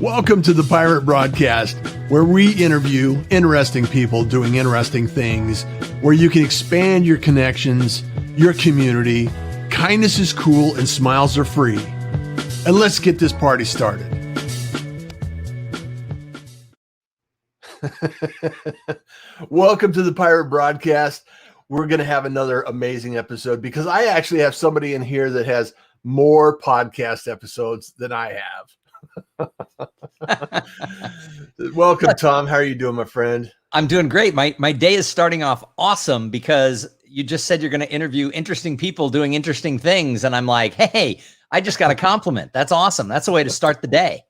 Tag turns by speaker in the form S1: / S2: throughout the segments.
S1: Welcome to the Pirate Broadcast, where we interview interesting people doing interesting things, where you can expand your connections, your community. Kindness is cool and smiles are free. And let's get this party started. Welcome to the Pirate Broadcast. We're going to have another amazing episode because I actually have somebody in here that has more podcast episodes than I have. Welcome, Thom. How are you doing, my friend?
S2: I'm doing great. My day is starting off awesome because you just said you're going to interview interesting people doing interesting things. And I'm like, hey, I just got a compliment. That's awesome. That's a way to start the day.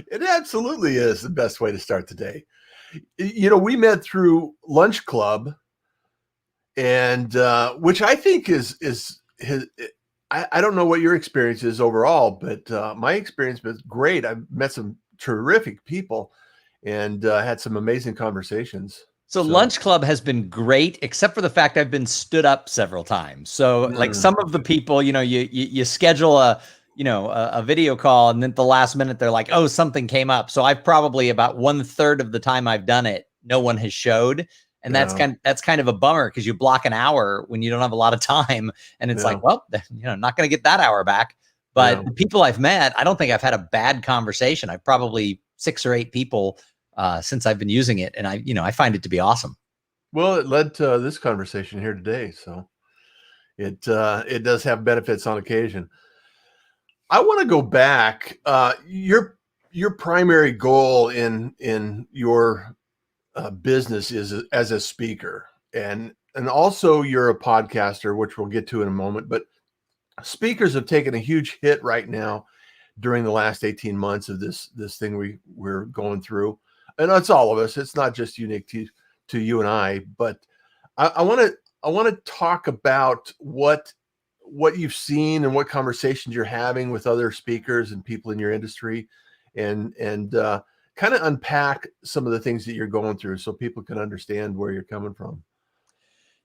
S1: It absolutely is the best way to start the day. You know, we met through Lunch Club, and which I think is I don't know what your experience is overall, but my experience was great. I've met some terrific people and had some amazing conversations.
S2: So Lunch Club has been great, except for the fact I've been stood up several times. So like some of the people, you know, you schedule a video call, and then at the last minute they're like, oh, something came up. So I've probably about 1/3 of the time I've done it, no one has showed. And that's kind of a bummer because you block an hour when you don't have a lot of time. And it's like, well, not going to get that hour back. But the people I've met, I don't think I've had a bad conversation. I've probably 6 or 8 people since I've been using it. And I find it to be awesome. Well,
S1: it led to this conversation here today. So it does have benefits on occasion. I want to go back. Your primary goal in your business is as a speaker, and also you're a podcaster, which we'll get to in a moment. But speakers have taken a huge hit right now during the last 18 months of this thing we're going through, and that's all of us. It's not just unique to you and I. But I want to talk about what you've seen and what conversations you're having with other speakers and people in your industry, and kind of unpack some of the things that you're going through so people can understand where you're coming from.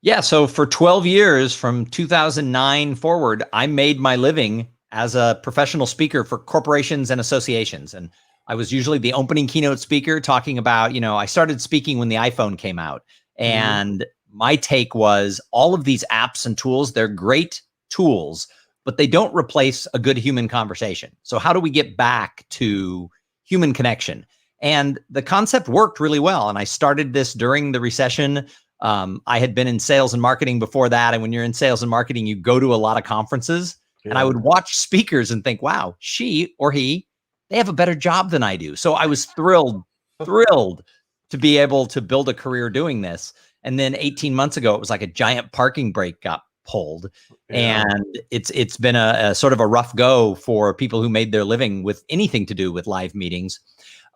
S2: Yeah. So for 12 years, from 2009 forward, I made my living as a professional speaker for corporations and associations. And I was usually the opening keynote speaker talking about, I started speaking when the iPhone came out. And my take was all of these apps and tools, they're great tools, but they don't replace a good human conversation. So how do we get back to human connection? And the concept worked really well. And I started this during the recession. I had been in sales and marketing before that. And when you're in sales and marketing, you go to a lot of conferences. And I would watch speakers and think, wow, she or he, they have a better job than I do. So I was thrilled to be able to build a career doing this. And then 18 months ago, it was like a giant parking brake got pulled. And it's been a sort of a rough go for people who made their living with anything to do with live meetings.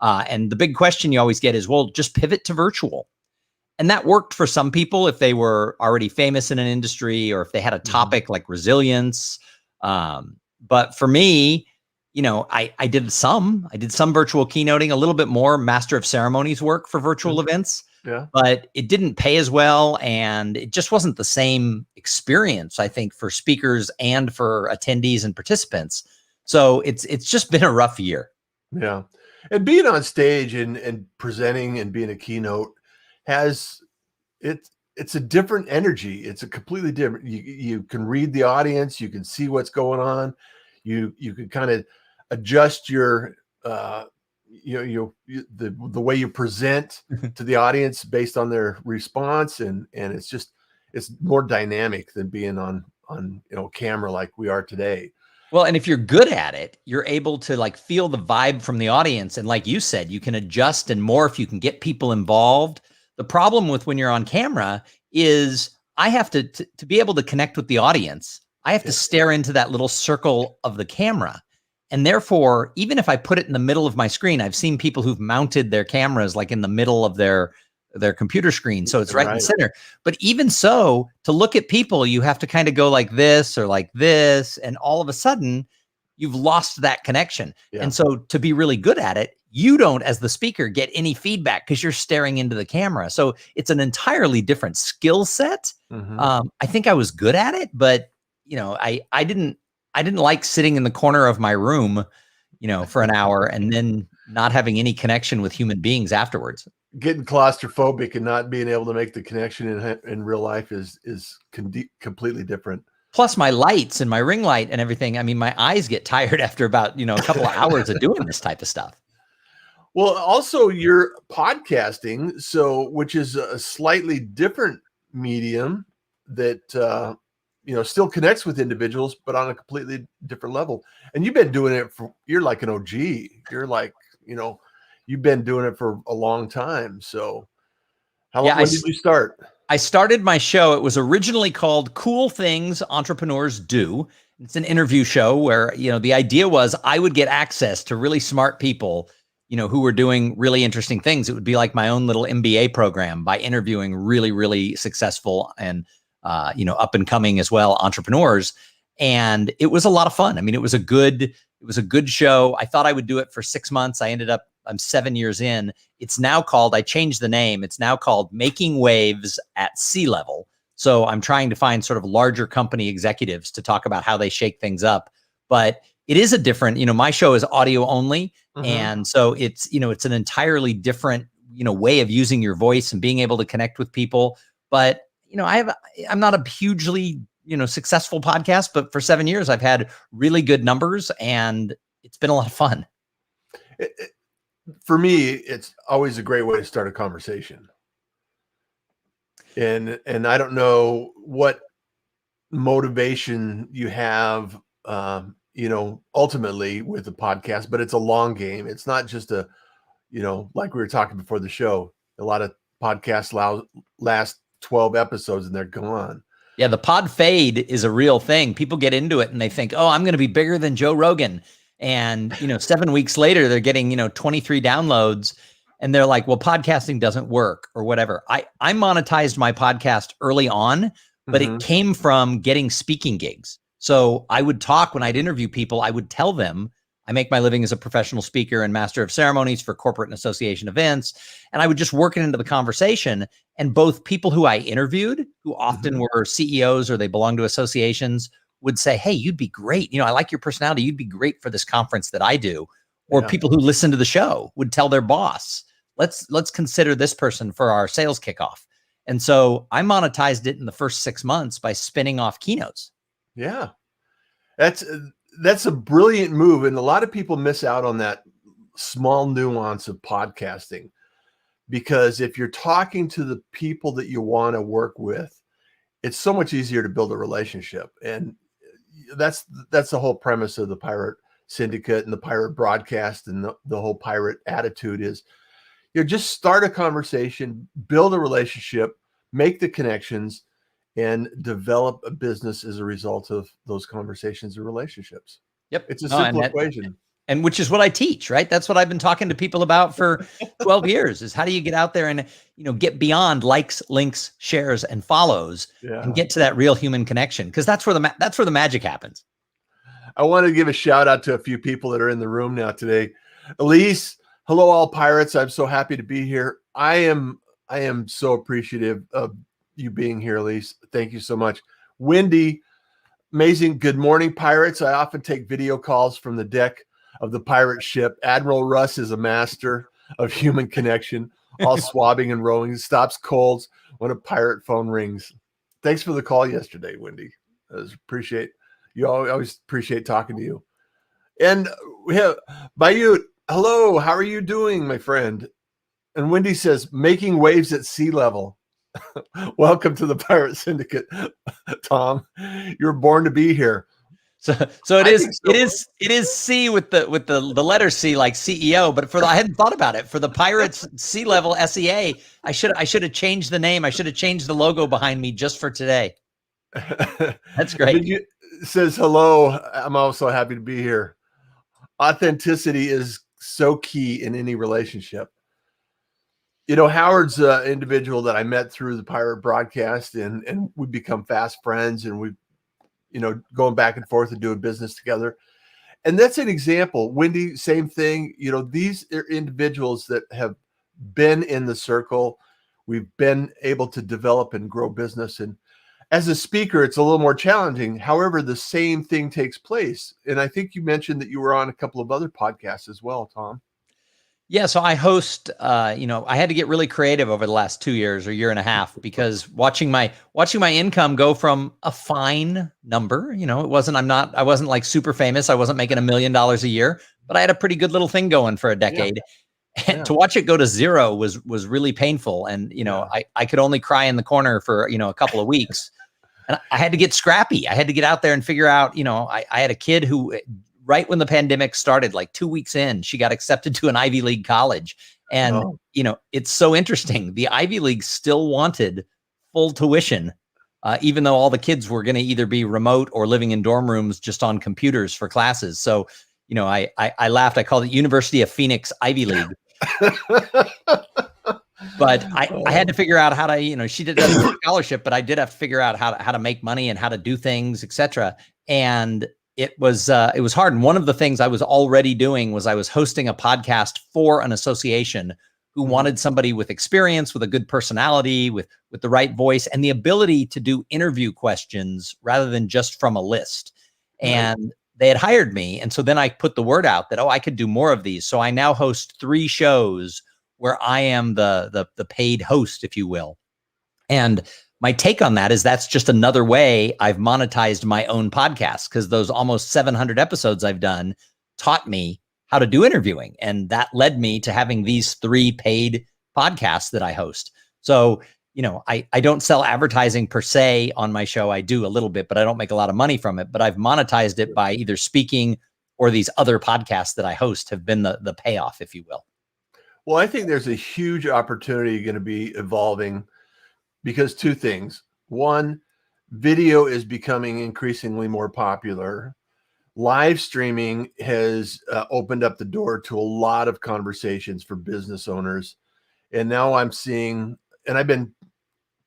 S2: And the big question you always get is, well, just pivot to virtual. And that worked for some people if they were already famous in an industry or if they had a topic like resilience. But for me, I did some virtual keynoting, a little bit more master of ceremonies work for virtual events. But it didn't pay as well. And it just wasn't the same experience, I think, for speakers and for attendees and participants. So it's just been a rough year.
S1: Yeah. And being on stage and presenting and being a keynote it's a different energy. It's a completely different, you can read the audience, you can see what's going on. You can kind of adjust your, the way you present to the audience based on their response. And it's more dynamic than being on camera like we are today.
S2: Well, and if you're good at it, you're able to like feel the vibe from the audience. And like you said, you can adjust and morph, you can get people involved. The problem with when you're on camera is I have to be able to connect with the audience. I have to stare into that little circle of the camera. And therefore, even if I put it in the middle of my screen, I've seen people who've mounted their cameras like in the middle of their computer screen. So it's right in the center. But even so, to look at people, you have to kind of go like this or like this. And all of a sudden, you've lost that connection. And so to be really good at it, you don't, as the speaker, get any feedback because you're staring into the camera. So it's an entirely different skill set. I think I was good at it, but I didn't like sitting in the corner of my room, for an hour and then not having any connection with human beings afterwards.
S1: Getting claustrophobic and not being able to make the connection in real life is completely different.
S2: Plus my lights and my ring light and everything. I mean, my eyes get tired after about, a couple of hours of doing this type of stuff.
S1: Well, also you're podcasting, which is a slightly different medium that, still connects with individuals, but on a completely different level. And you've been doing it you're like an OG. You're like, you've been doing it for a long time. So when did you start?
S2: I started my show. It was originally called Cool Things Entrepreneurs Do. It's an interview show where, the idea was I would get access to really smart people, who were doing really interesting things. It would be like my own little MBA program by interviewing really, really successful and, up and coming as well entrepreneurs. And it was a lot of fun. I mean, it was a good show. I thought I would do it for 6 months. I'm 7 years in. It's now called, I changed the name. It's now called Making Waves at Sea Level. So I'm trying to find sort of larger company executives to talk about how they shake things up. But it is a different, my show is audio only. Mm-hmm. And so it's, it's an entirely different, way of using your voice and being able to connect with people. But, I'm not a hugely, successful podcast, but for 7 years, I've had really good numbers and it's been a lot of fun.
S1: For me, it's always a great way to start a conversation. And I don't know what motivation you have, ultimately with the podcast, but it's a long game. It's not just like we were talking before the show, a lot of podcasts last 12 episodes and they're gone.
S2: Yeah. The pod fade is a real thing. People get into it and they think, oh, I'm going to be bigger than Joe Rogan. And, 7 weeks later, they're getting, 23 downloads and they're like, well, podcasting doesn't work or whatever. I monetized my podcast early on, but it came from getting speaking gigs. So I would talk when I'd interview people, I would tell them I make my living as a professional speaker and master of ceremonies for corporate and association events. And I would just work it into the conversation. And both people who I interviewed, who often were CEOs or they belong to associations, would say, hey, you'd be great. I like your personality. You'd be great for this conference that I do. Or people who listen to the show would tell their boss, let's consider this person for our sales kickoff. And so I monetized it in the first 6 months by spinning off keynotes.
S1: Yeah. That's a brilliant move. And a lot of people miss out on that small nuance of podcasting, because if you're talking to the people that you want to work with, it's so much easier to build a relationship. And that's the whole premise of the Pirate Syndicate and the Pirate broadcast and the whole Pirate attitude is, just start a conversation, build a relationship, make the connections, and develop a business as a result of those conversations and relationships.
S2: Yep.
S1: It's a simple equation.
S2: And which is what I teach, right? That's what I've been talking to people about for 12 years is how do you get out there and, get beyond likes, links, shares, and follows and get to that real human connection. Cause that's where the magic happens.
S1: I want to give a shout out to a few people that are in the room now today. Elise, hello, all pirates. I'm so happy to be here. I am so appreciative of you being here, Elise. Thank you so much. Wendy, amazing. Good morning, pirates. I often take video calls from the deck of the pirate ship. Admiral Russ is a master of human connection, all swabbing and rowing. He stops colds when a pirate phone rings. Thanks for the call yesterday, Wendy. I appreciate you. Always appreciate talking to you. And we have Bayut. Hello, how are you doing, my friend? And Wendy says, making waves at sea level. Welcome to the Pirate Syndicate, Thom. You're born to be here.
S2: So it is C with the letter C, like CEO, but I hadn't thought about it. For the Pirates Sea Level SEA, I should have changed the name. I should have changed the logo behind me just for today. That's great.
S1: It says hello. I'm also happy to be here. Authenticity is so key in any relationship. Howard's an individual that I met through the Pirate broadcast, and we become fast friends, and we, going back and forth and doing business together. And that's an example. Wendy, same thing. These are individuals that have been in the circle. We've been able to develop and grow business. And as a speaker, it's a little more challenging. However, the same thing takes place. And I think you mentioned that you were on a couple of other podcasts as well, Thom.
S2: Yeah, so I host. I had to get really creative over the last 2 years or year and a half because watching my income go from a fine number. It wasn't. I wasn't like super famous. I wasn't making $1 million a year, but I had a pretty good little thing going for a
S1: Yeah,
S2: decade. And
S1: yeah,
S2: to watch it go to zero was really painful. And
S1: yeah.
S2: I could only cry in the corner for a couple of weeks. And I had to get scrappy. I had to get out there and figure out, I had a kid who, right when the pandemic started, like 2 weeks in, she got accepted to an Ivy League college. And,
S1: Oh,
S2: it's so interesting. The Ivy League still wanted full tuition, even though all the kids were going to either be remote or living in dorm rooms just on computers for classes. So, I laughed. I called it University of Phoenix Ivy League. But I had to figure out how to, she doesn't get a scholarship, but I did have to figure out how to make money and how to do things, etc. And it was hard. And one of the things I was already doing was I was hosting a podcast for an association who wanted somebody with experience, with a good personality, with the right voice, and the ability to do interview questions rather than just from a list.
S1: right.
S2: And they had hired me. And so then I put the word out that, I could do more of these. So I now host 3 shows where I am the paid host, if you will. And my take on that is that's just another way I've monetized my own podcast, because those almost 700 episodes I've done taught me how to do interviewing. And that led me to having these 3 paid podcasts that I host. So, I don't sell advertising per se on my show. I do a little bit, but I don't make a lot of money from it. But I've monetized it by either speaking or these other podcasts that I host have been the payoff, if you will.
S1: Well, I think there's a huge opportunity going to be evolving because 2 things. One, video is becoming increasingly more popular. Live streaming has opened up the door to a lot of conversations for business owners. And now I'm seeing, and I've been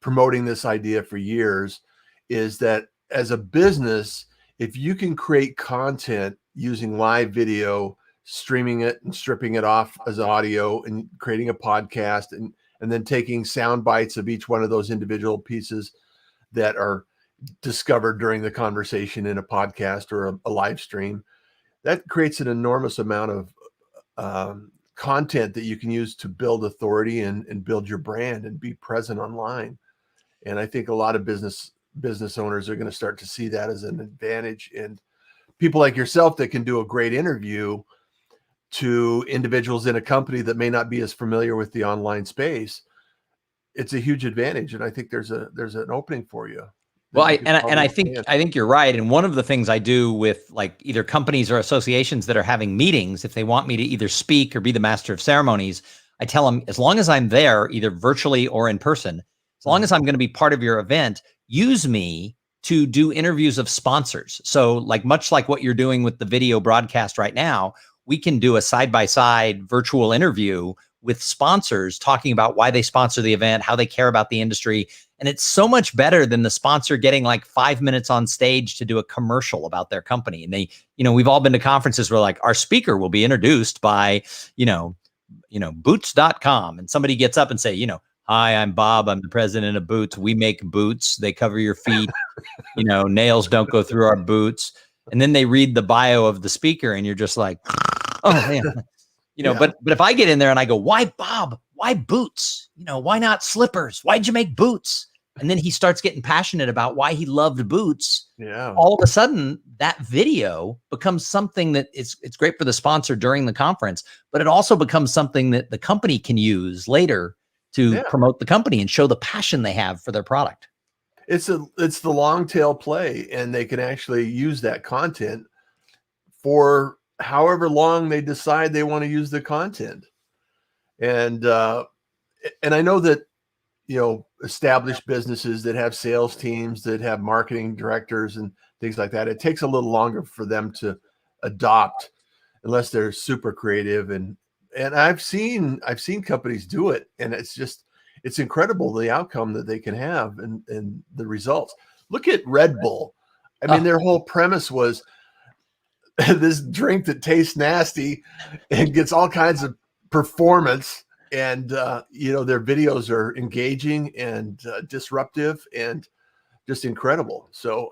S1: promoting this idea for years, is that as a business, if you can create content using live video, streaming it and stripping it off as audio and creating a podcast and then taking sound bites of each one of those individual pieces that are discovered during the conversation in a podcast or a live stream, that creates an enormous amount of content that you can use to build authority and build your brand and be present online. And I think a lot of business owners are going to start to see that as an advantage. And people like yourself that can do a great interview to individuals in a company that may not be as familiar with the online space, it's a huge advantage. And I think there's an opening for you.
S2: Well,
S1: You could
S2: I
S1: probably
S2: think
S1: expand.
S2: I think you're right. And one of the things I do with like either companies or associations that are having meetings, if they want me to either speak or be the master of ceremonies, I tell them, as long as I'm there, either virtually or in person, as long as I'm going to be part of your event, use me to do interviews of sponsors. So like much like what you're doing with the video broadcast right now, we can do a side-by-side virtual interview with sponsors talking about why they sponsor the event, how they care about the industry. And it's so much better than the sponsor getting like 5 minutes on stage to do a commercial about their company. And they, we've all been to conferences where like our speaker will be introduced by, boots.com. And somebody gets up and say, hi, I'm Bob. I'm the president of Boots. We make boots. They cover your feet. Nails don't go through our boots. And then they read the bio of the speaker and you're just like, oh man.
S1: Yeah.
S2: But if I get in there and I go, why Bob? Why boots? Why not slippers? Why'd you make boots? And then he starts getting passionate about why he loved boots.
S1: Yeah.
S2: All of a sudden, that video becomes something that it's great for the sponsor during the conference, but it also becomes something that the company can use later to promote the company and show the passion they have for their product.
S1: It's the long tail play, and they can actually use that content for however long they decide they want to use the content. And I know that, established businesses that have sales teams, that have marketing directors and things like that, it takes a little longer for them to adopt unless they're super creative. And I've seen companies do it, and it's incredible the outcome that they can have and the results. Look at Red Bull. I mean, their whole premise was this drink that tastes nasty and gets all kinds of performance. And, their videos are engaging and disruptive and just incredible. So,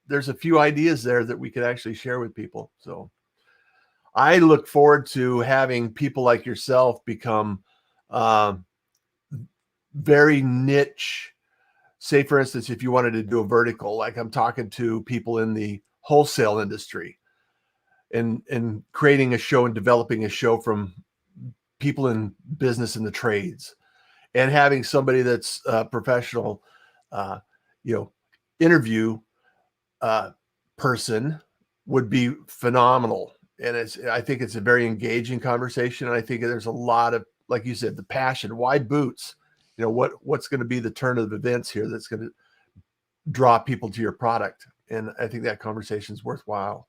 S1: there's a few ideas there that we could actually share with people. So I look forward to having people like yourself become uh, very niche. Say, for instance, if you wanted to do a vertical, like I'm talking to people in the wholesale industry and creating a show and developing a show from people in business in the trades, and having somebody that's professional, uh, you know, interview person would be phenomenal. And I think it's a very engaging conversation. And I think there's a lot of, like you said, the passion. Why boots? You know, what's going to be the turn of events here that's going to draw people to your product? And I think that conversation is worthwhile.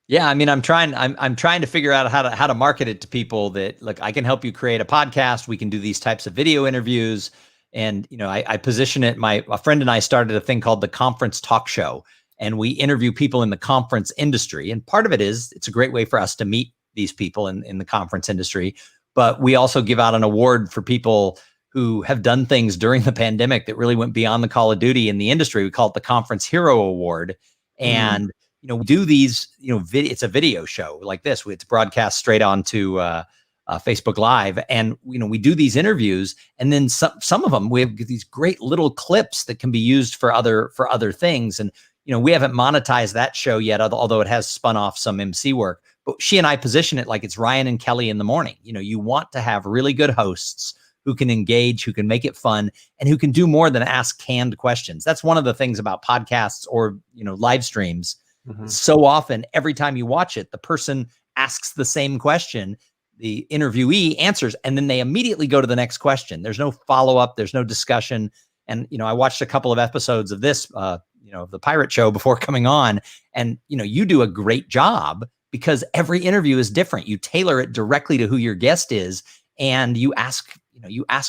S2: Yeah, I mean, I'm trying to figure out how to market it to people that, look, I can help you create a podcast. We can do these types of video interviews. And, I position it. A friend and I started a thing called the Conference Talk Show, and we interview people in the conference industry. And part of it is it's a great way for us to meet these people in the conference industry. But we also give out an award for people who have done things during the pandemic that really went beyond the call of duty in the industry. We call it the Conference Hero Award. And we do these, it's a video show like this. It's broadcast straight onto Facebook Live. And, we do these interviews, and then some of them, we have these great little clips that can be used for other things. And, we haven't monetized that show yet, although it has spun off some MC work. But she and I position it like it's Ryan and Kelly in the morning. You want to have really good hosts who can engage, who can make it fun, and who can do more than ask canned questions. That's one of the things about podcasts or, live streams. So often, every time you watch it, the person asks the same question, the interviewee answers, and then they immediately go to the next question. There's no follow-up, there's no discussion. And, I watched a couple of episodes of this, the Pirate Show before coming on, and, you do a great job because every interview is different. You tailor it directly to who your guest is, and you ask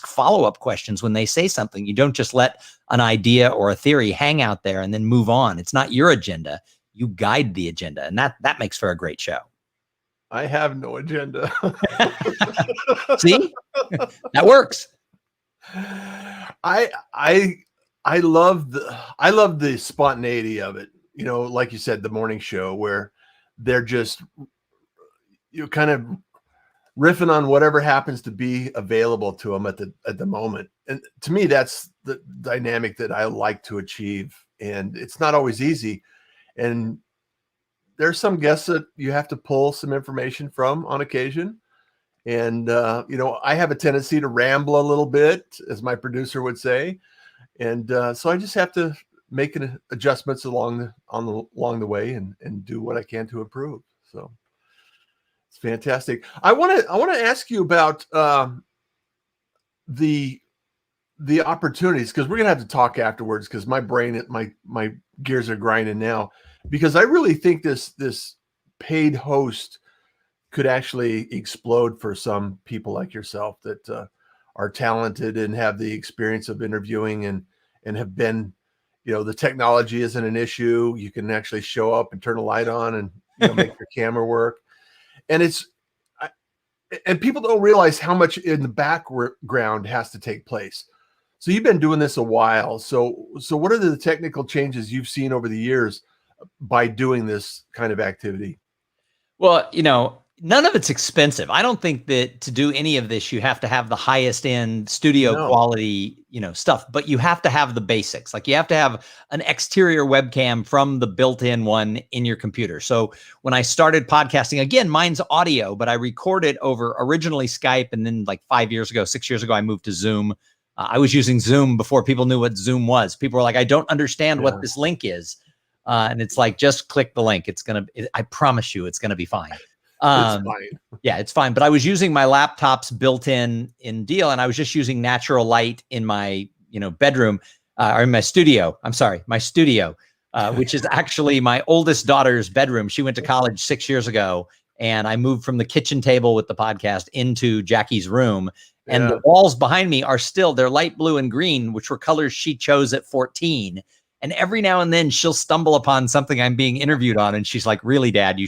S2: follow-up questions when they say something. You don't just let an idea or a theory hang out there and then move on. It's not your agenda. You guide the agenda, and that makes for a great show.
S1: I have no agenda.
S2: See, that works.
S1: I love the spontaneity of it. Like you said, the morning show where they're just kind of riffing on whatever happens to be available to them at the moment. And to me, that's the dynamic that I like to achieve. And it's not always easy. And there's some guests that you have to pull some information from on occasion. And, I have a tendency to ramble a little bit, as my producer would say. And so I just have to make adjustments along the way and do what I can to improve. So it's fantastic. I want to ask you about the opportunities, because we're going to have to talk afterwards, because my brain, my gears are grinding now, because I really think this paid host could actually explode for some people like yourself that are talented and have the experience of interviewing and have been, the technology isn't an issue. You can actually show up and turn a light on and make your camera work. And and people don't realize how much in the background has to take place. So you've been doing this a while. So what are the technical changes you've seen over the years by doing this kind of activity?
S2: Well, none of it's expensive. I don't think that to do any of this, you have to have the highest end studio quality, stuff, but you have to have the basics. Like you have to have an exterior webcam from the built-in one in your computer. So when I started podcasting, again, mine's audio, but I record it over originally Skype. And then like 6 years ago, I moved to Zoom. I was using Zoom before people knew what Zoom was. People were like, I don't understand what this link is. And it's like, just click the link. I promise you, it's going to be fine.
S1: It's fine.
S2: Yeah, it's fine. But I was using my laptop's built-in deal, and I was just using natural light in my, bedroom or in my studio. I'm sorry, my studio, which is actually my oldest daughter's bedroom. She went to college 6 years ago, and I moved from the kitchen table with the podcast into Jackie's room. And the walls behind me they're light blue and green, which were colors she chose at 14. And every now and then she'll stumble upon something I'm being interviewed on. And she's like, really, Dad,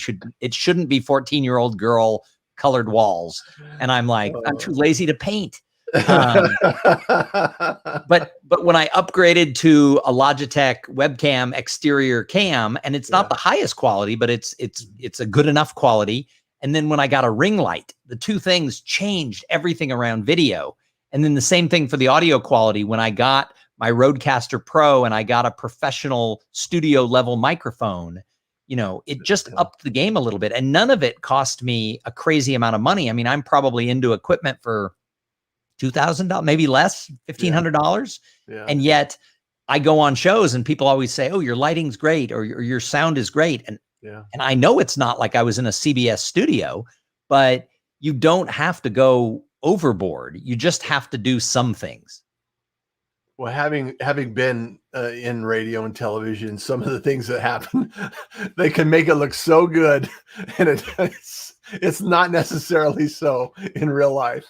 S2: it shouldn't be 14-year-old girl colored walls. And I'm like, I'm too lazy to paint. But when I upgraded to a Logitech webcam exterior cam, and it's not the highest quality, but it's a good enough quality. And then when I got a ring light, the two things changed everything around video. And then the same thing for the audio quality. When I got my Rodecaster Pro and I got a professional studio level microphone, it just upped the game a little bit. And none of it cost me a crazy amount of money. I mean, I'm probably into equipment for $2,000, maybe less, $1,500.
S1: Yeah.
S2: And yet I go on shows and people always say, oh, your lighting's great, or your sound is great. And I know it's not like I was in a CBS studio, but you don't have to go overboard. You just have to do some things.
S1: Well, having been in radio and television, some of the things that happen, they can make it look so good, and it's not necessarily so in real life.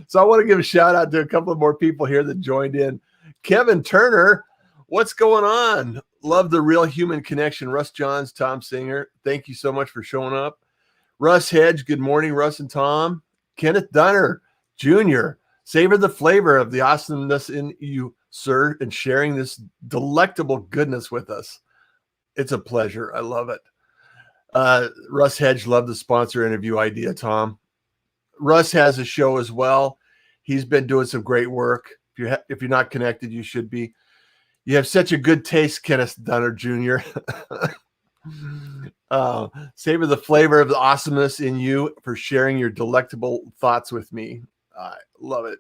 S1: So I want to give a shout out to a couple of more people here that joined in. Kevin Turner, what's going on? Love the real human connection. Russ Johns, Thom Singer, thank you so much for showing up. Russ Hedge, good morning, Russ and Thom. Kenneth Dunner Jr., savor the flavor of the awesomeness in you, sir, and sharing this delectable goodness with us. It's a pleasure. I love it. Russ Hedge, love the sponsor interview idea, Thom. Russ has a show as well. He's been doing some great work. If you're not connected, you should be. You have such a good taste, Kenneth Dunner Jr. Savor the flavor of the awesomeness in you for sharing your delectable thoughts with me. I love it.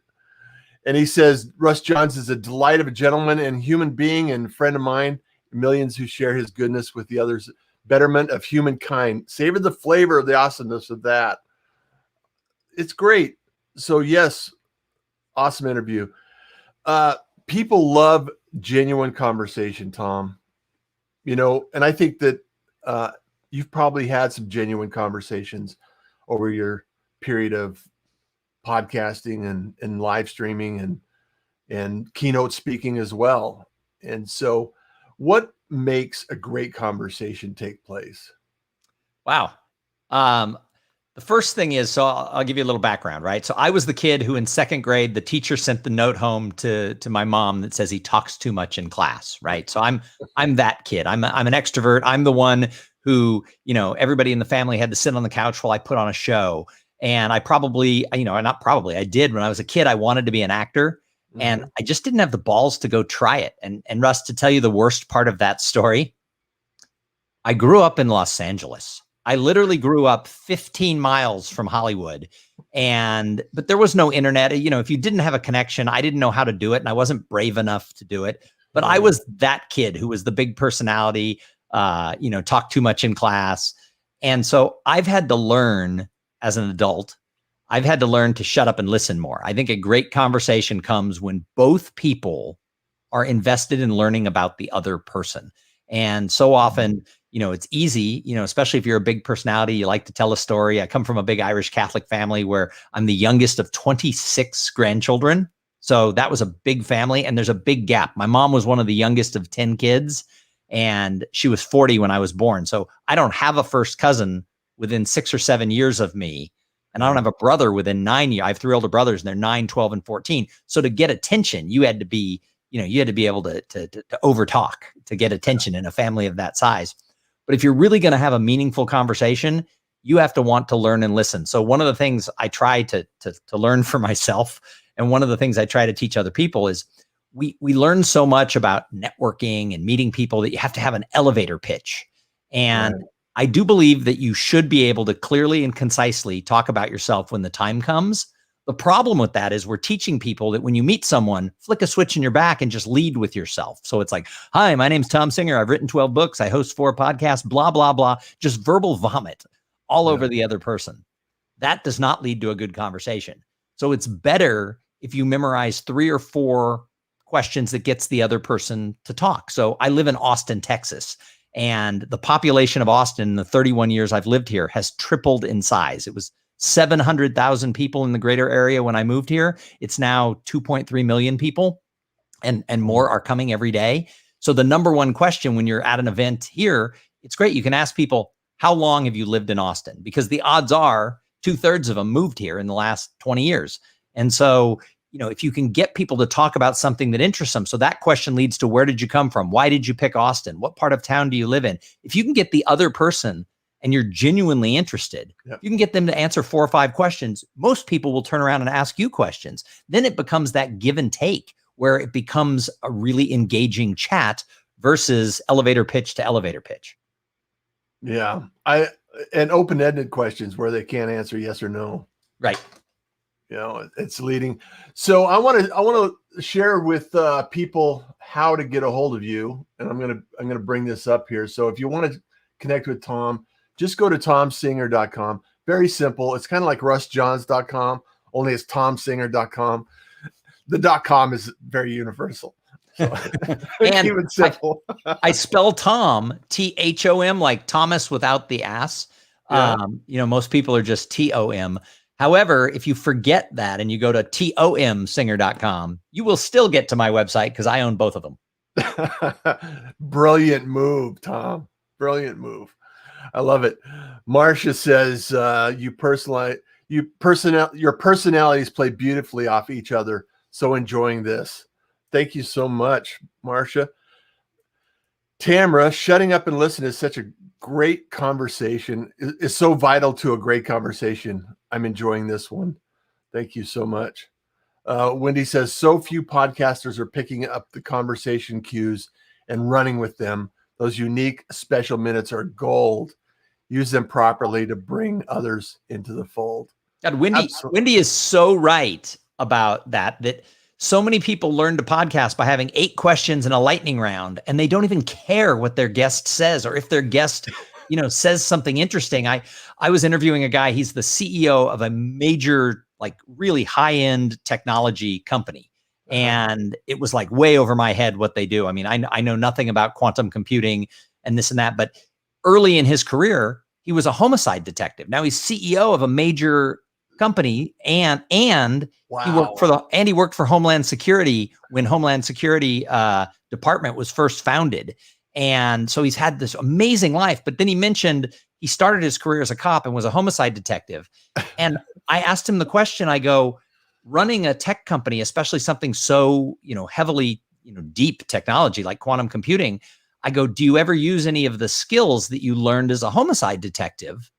S1: And he says, Russ Johns is a delight of a gentleman and human being and friend of mine. Millions who share his goodness with the others. Betterment of humankind. Savor the flavor of the awesomeness of that. It's great. So yes, awesome interview. People love genuine conversation, Thom. And I think that you've probably had some genuine conversations over your period of podcasting and live streaming and keynote speaking as well. And so what makes a great conversation take place?
S2: Wow. The first thing is, so I'll give you a little background, right? So I was the kid who in second grade, the teacher sent the note home to my mom that says he talks too much in class, right? So I'm that kid. I'm an extrovert. I'm the one who, everybody in the family had to sit on the couch while I put on a show. And I probably, I did when I was a kid, I wanted to be an actor and I just didn't have the balls to go try it. And Russ, to tell you the worst part of that story, I grew up in Los Angeles. I literally grew up 15 miles from Hollywood, but there was no internet. If you didn't have a connection, I didn't know how to do it, and I wasn't brave enough to do it. But I was that kid who was the big personality, talked too much in class. And so I've had to learn as an adult, I've had to learn to shut up and listen more. I think a great conversation comes when both people are invested in learning about the other person. And so often, it's easy, especially if you're a big personality, you like to tell a story. I come from a big Irish Catholic family where I'm the youngest of 26 grandchildren. So that was a big family, and there's a big gap. My mom was one of the youngest of 10 kids, and she was 40 when I was born. So I don't have a first cousin within 6 or 7 years of me. And I don't have a brother within 9 years. I have 3 older brothers, and they're 9, 12, and 14. So to get attention, you had to be able to overtalk to get attention in a family of that size. But if you're really going to have a meaningful conversation, you have to want to learn and listen. So one of the things I try to learn for myself, and one of the things I try to teach other people is we learn so much about networking and meeting people that you have to have an elevator pitch. And I do believe that you should be able to clearly and concisely talk about yourself when the time comes. The problem with that is we're teaching people that when you meet someone, flick a switch in your back and just lead with yourself. So it's like, hi, my name's Thom Singer. I've written 12 books. I host 4 podcasts, blah, blah, blah. Just verbal vomit all over the other person. That does not lead to a good conversation. So it's better if you memorize 3 or 4 questions that gets the other person to talk. So I live in Austin, Texas, and the population of Austin in the 31 years I've lived here has tripled in size. It was 700,000 people in the greater area when I moved here. It's now 2.3 million people, and more are coming every day. So the number one question when you're at an event here, it's great. You can ask people, how long have you lived in Austin? Because the odds are 2/3 of them moved here in the last 20 years. And so, if you can get people to talk about something that interests them, so that question leads to, where did you come from? Why did you pick Austin? What part of town do you live in? If you can get the other person and you're genuinely interested,
S1: Yep.
S2: you can get them to answer 4 or 5 questions. Most people will turn around and ask you questions. Then it becomes that give and take where it becomes a really engaging chat versus elevator pitch to elevator pitch.
S1: Yeah. And open-ended questions where they can't answer yes or no.
S2: Right.
S1: You know, it's leading. So I want to share with people how to get a hold of you, and I'm gonna bring this up here. So if you want to connect with Thom, just go to tomsinger.com. Very simple. It's kind of like russjohns.com, only it's tomsinger.com. The .com is very universal. So
S2: And
S1: keep it simple.
S2: I spell Thom, Thom, like Thomas without the ass.
S1: Yeah.
S2: Most people are just TOM. However, if you forget that and you go to tomsinger.com, you will still get to my website because I own both of them.
S1: Brilliant move, Thom. Brilliant move. I love it. Marcia says your personalities play beautifully off each other. So enjoying this. Thank you so much, Marcia. Tamara, shutting up and listening is such a great conversation. Is so vital to a great conversation. I'm enjoying this one. Thank you so much. Wendy says, so few podcasters are picking up the conversation cues and running with them. Those unique special minutes are gold. Use them properly to bring others into the fold.
S2: God, Wendy is so right about that so many people learn to podcast by having 8 questions and a lightning round, and they don't even care what their guest says or if their guest, says something interesting. I was interviewing a guy. He's the CEO of a major, like really high-end technology company. And it was like way over my head what they do. I mean, I know nothing about quantum computing and this and that, but early in his career, he was a homicide detective. Now he's CEO of a major company, and
S1: wow.
S2: he worked for Homeland Security when Homeland Security department was first founded. And so he's had this amazing life. But then he mentioned he started his career as a cop and was a homicide detective. And I asked him the question, I go, running a tech company, especially something so, heavily, deep technology like quantum computing, I go, do you ever use any of the skills that you learned as a homicide detective?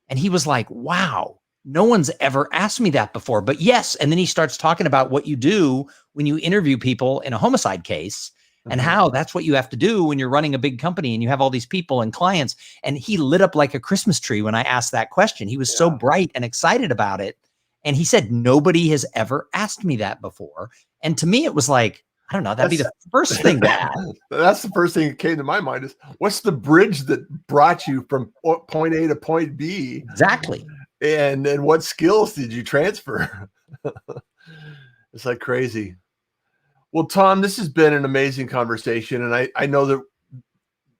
S2: And he was like, wow, no one's ever asked me that before, but yes. And then he starts talking about what you do when you interview people in a homicide case and how that's what you have to do when you're running a big company and you have all these people and clients. And he lit up like a Christmas tree when I asked that question. He was so bright and excited about it. And he said, nobody has ever asked me that before. And to me, it was like, I don't know, that'd be the first thing to ask.
S1: That's the first thing that came to my mind is, what's the bridge that brought you from point A to point B?
S2: Exactly.
S1: And what skills did you transfer? It's like crazy. Well, Thom, this has been an amazing conversation. And I know that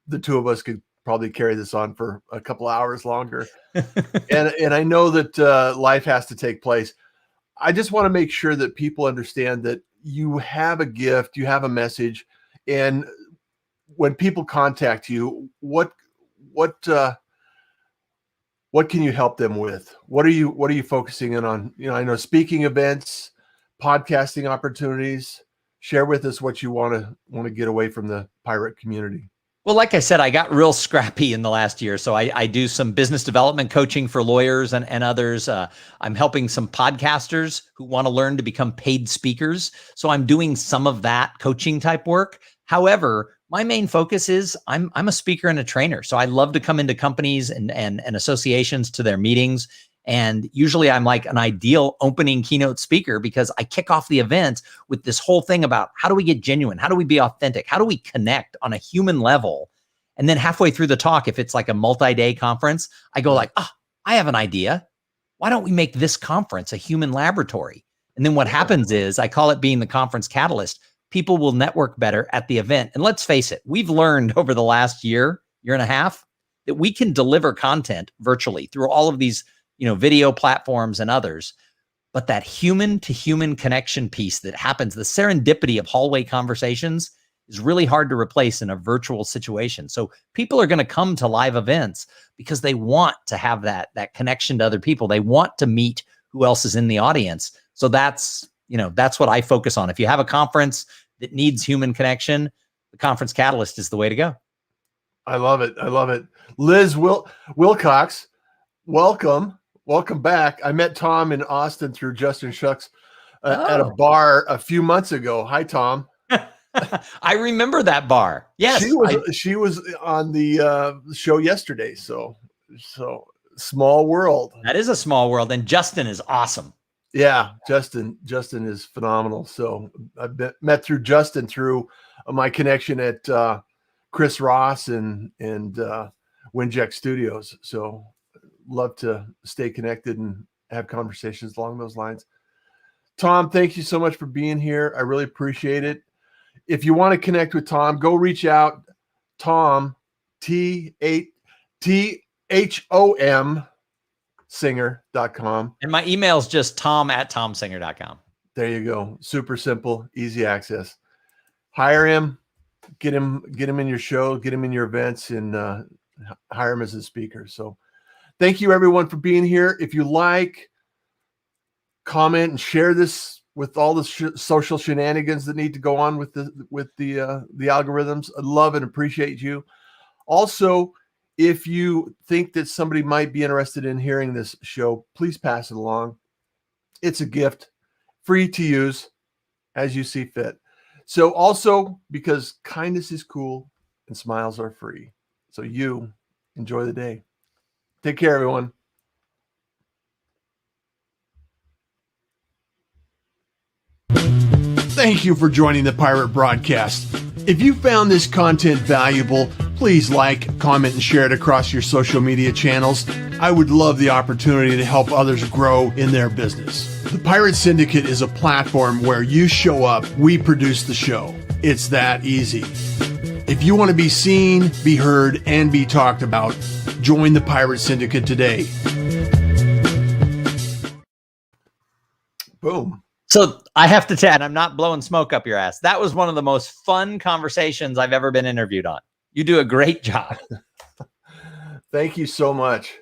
S1: the two of us could probably carry this on for a couple hours longer. and I know that life has to take place. I just want to make sure that people understand that you have a gift, you have a message. And when people contact you, what can you help them with? What are you focusing in on? I know speaking events, podcasting opportunities. Share with us what you want to get away from the pirate community.
S2: Well, like I said, I got real scrappy in the last year. So I do some business development coaching for lawyers and others. I'm helping some podcasters who want to learn to become paid speakers. So I'm doing some of that coaching type work. However, my main focus is I'm a speaker and a trainer. So I love to come into companies and associations to their meetings. And usually I'm like an ideal opening keynote speaker because I kick off the event with this whole thing about how do we get genuine? How do we be authentic? How do we connect on a human level? And then halfway through the talk, if it's like a multi-day conference, I go like, I have an idea. Why don't we make this conference a human laboratory? And then what happens is I call it being the conference catalyst. People will network better at the event. And let's face it, we've learned over the last year and a half, that we can deliver content virtually through all of these video platforms and others. But that human to human connection piece that happens, the serendipity of hallway conversations, is really hard to replace in a virtual situation. So people are going to come to live events because they want to have that connection to other people. They want to meet who else is in the audience. So that's what I focus on. If you have a conference that needs human connection, the Conference Catalyst is the way to go.
S1: I love it. I love it. Liz Wilcox, welcome. Welcome back. I met Thom in Austin through Justin Shucks at a bar a few months ago. Hi, Thom.
S2: I remember that bar. Yes.
S1: She was on the show yesterday. So small world.
S2: That is a small world. And Justin is awesome.
S1: Yeah, Justin is phenomenal. So I've met through Justin through my connection at Chris Ross and Winject Studios. So love to stay connected and have conversations along those lines. Thom, thank you so much for being here. I really appreciate it. If you want to connect with Thom, go reach out. Thom, THOM singer.com.
S2: And my email is just tom@thomsinger.com.
S1: There you go. Super simple, easy access. Hire him, get him in your show, get him in your events, and hire him as a speaker. So thank you everyone for being here. If you like, comment and share this with all the social shenanigans that need to go on with the algorithms. I love and appreciate you. Also, if you think that somebody might be interested in hearing this show, please pass it along. It's a gift, free to use as you see fit. So also, because kindness is cool and smiles are free. So you enjoy the day. Take care, everyone. Thank you for joining the Pirate Broadcast. If you found this content valuable, please like, comment, and share it across your social media channels. I would love the opportunity to help others grow in their business. The Pirate Syndicate is a platform where you show up, we produce the show. It's that easy. If you want to be seen, be heard, and be talked about, join the Pirate Syndicate today. Boom.
S2: So I have to tell you, I'm not blowing smoke up your ass. That was one of the most fun conversations I've ever been interviewed on. You do a great job.
S1: Thank you so much.